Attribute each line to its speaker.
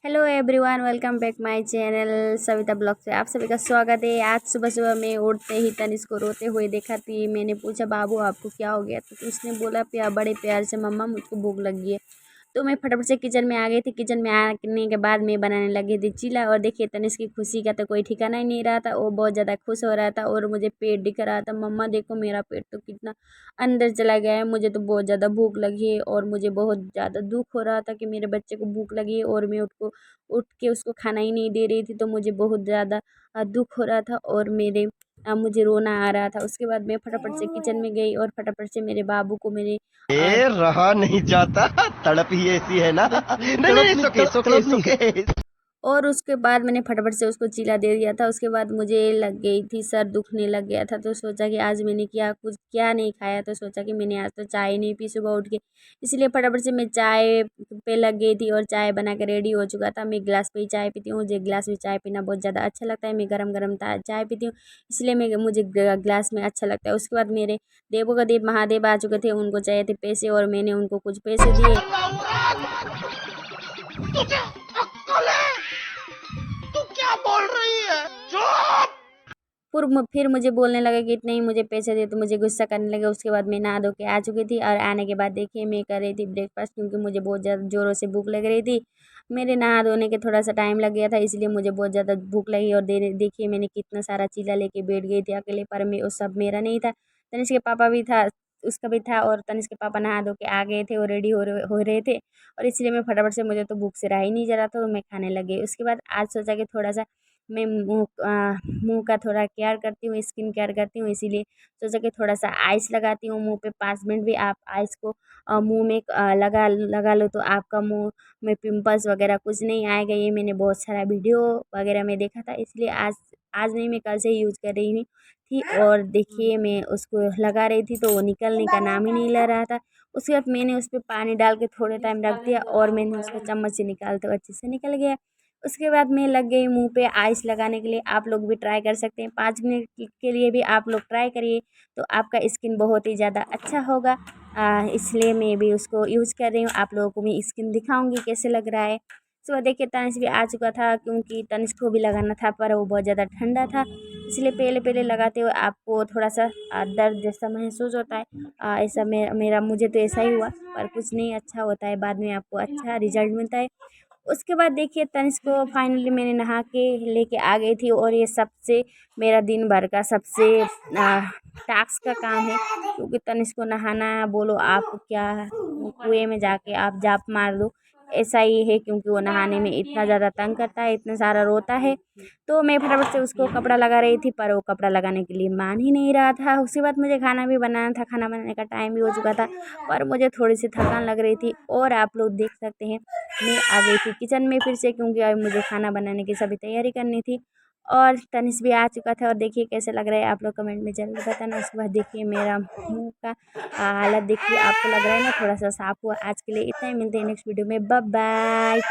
Speaker 1: Hello everyone, welcome back my channel Savita blog से आप सभी का स्वागत है। आज सुबह सुबह मैं उठते ही तनिष्क को रोते हुए देखा थी। मैंने पूछा बाबू आपको क्या हो गया, तो उसने बोला बड़े प्यार से मम्मा मुझको भूख लगी है। तो मैं फटाफट से किचन में आ गई थी। किचन में आने के बाद मैं बनाने लगी थी चीला। और देखिए तनिष्क की खुशी का तो कोई ठिकाना ही नहीं रहा था। वो बहुत ज़्यादा खुश हो रहा था और मुझे पेट दिख रहा था। मम्मा देखो मेरा पेट तो कितना अंदर चला गया है, मुझे तो बहुत ज़्यादा भूख लगी है। और मुझे बहुत ज़्यादा दुख हो रहा था कि मेरे बच्चे को भूख लगी है और मैं उठ के उसको खाना ही नहीं दे रही थी। तो मुझे बहुत ज़्यादा दुख हो रहा था और मुझे रोना आ रहा था। उसके बाद मैं फटाफट से किचन में गई और फटाफट से मेरे बाबू को मेरे
Speaker 2: ये रहा नहीं जाता। तड़प ही ऐसी है ना। नहीं नहीं, सुके सुके सुके।
Speaker 1: और उसके बाद मैंने फटाफट से उसको चीला दे दिया था। उसके बाद मुझे लग गई थी, सर दुखने लग गया था। तो सोचा कि आज मैंने क्या नहीं खाया, तो सोचा कि मैंने आज तो चाय नहीं पी सुबह उठ के। इसलिए फटाफट से मैं चाय पे लग गई थी और चाय बना के रेडी हो चुका था। मैं गिलास पे ही चाय पीती हूँ, मुझे गिलास में चाय पीना बहुत ज़्यादा अच्छा लगता है। मैं गरम गरम चाय पीती हूँ, इसलिए मुझे गिलास में अच्छा लगता है। उसके बाद मेरे देवों का देव महादेव आ चुके थे, उनको चाहिए थे पैसे और मैंने उनको कुछ पैसे दिए।
Speaker 2: तुझे अक्ल है? तू क्या बोल रही है? चुप।
Speaker 1: फिर मुझे बोलने लगा कि नहीं मुझे पैसे दे, तो मुझे गुस्सा करने लगा। उसके बाद मैं नहा धो के आ चुकी थी और आने के बाद देखिए मैं कर रही थी ब्रेकफास्ट, क्योंकि मुझे बहुत ज़्यादा ज़ोरों से भूख लग रही थी। मेरे नहा धोने के थोड़ा सा टाइम लग गया था, इसलिए मुझे बहुत ज़्यादा भूख लगी। और देखिए मैंने कितना सारा चीला लेके बैठ गई थी अकेले, पर मैं वो सब मेरा नहीं था, तनिष्क के पापा भी था, उसका भी था। और तनिष्क के पापा नहा धो के आ गए थे और रेडी हो रहे थे। और इसलिए मैं फटाफट से, मुझे तो भूख से रहा ही नहीं जा रहा था, तो मैं खाने लग गई। उसके बाद आज सोचा कि थोड़ा सा मैं मुंह का थोड़ा केयर करती हूँ, स्किन केयर करती हूँ, इसीलिए सोचा कि थोड़ा सा आइस लगाती हूँ मुंह पे। 5 मिनट भी आप आइस को मुंह में लगा लगा लो तो आपका मुंह में पिंपल्स वगैरह कुछ नहीं आएगा। ये मैंने बहुत सारा वीडियो वगैरह में देखा था, इसलिए आज आज नहीं, मैं कल से ही यूज़ कर रही हुई थी। और देखिए मैं उसको लगा रही थी तो वो निकलने का नाम ही नहीं ले रहा था। उसके बाद मैंने उस पर पानी डाल के थोड़े टाइम रख दिया और मैंने उसको चम्मच से निकालते हुए अच्छे से निकल गया। उसके बाद मैं लग गई मुंह पे आइस लगाने के लिए। आप लोग भी ट्राई कर सकते हैं, 5 मिनट के लिए भी आप लोग ट्राई करिए, तो आपका स्किन बहुत ही ज़्यादा अच्छा होगा। इसलिए मैं भी उसको यूज़ कर रही हूँ। आप लोगों को मैं स्किन दिखाऊंगी कैसे लग रहा है। सुबह देखिए तनिष्क भी आ चुका था, क्योंकि तनिष्क को भी लगाना था, पर वो बहुत ज़्यादा ठंडा था, इसलिए पहले पहले लगाते हुए आपको थोड़ा सा दर्द जैसा महसूस होता है। ऐसा मेरा मुझे तो ऐसा ही हुआ, पर कुछ नहीं, अच्छा होता है, बाद में आपको अच्छा रिजल्ट मिलता है। उसके बाद देखिए तनिष्क को फाइनली मैंने नहा के लेके आ गई थी। और ये सबसे मेरा दिन भर का सबसे टास्क का काम है, क्योंकि तनिष्क को नहाना बोलो आप क्या, कुएं में जाके आप जाप मार दो, ऐसा ही है। क्योंकि वो नहाने में इतना ज़्यादा तंग करता है, इतना सारा रोता है। तो मैं फटाफट से उसको कपड़ा लगा रही थी, पर वो कपड़ा लगाने के लिए मान ही नहीं रहा था। उसके बाद मुझे खाना भी बनाना था, खाना बनाने का टाइम भी हो चुका था, पर मुझे थोड़ी सी थकान लग रही थी। और आप लोग देख सकते हैं मैं आ गई थी किचन में फिर से, क्योंकि अब मुझे खाना बनाने की सभी तैयारी करनी थी। और तनिष्क भी आ चुका था। और देखिए कैसे लग रहा है, आप लोग कमेंट में जरूर बताना। उसके बाद देखिए मेरा मुंह का हालत देखिए, आपको लग रहा है ना थोड़ा सा साफ हुआ। आज के लिए इतना ही, मिलते हैं नेक्स्ट वीडियो में, बाय बाय।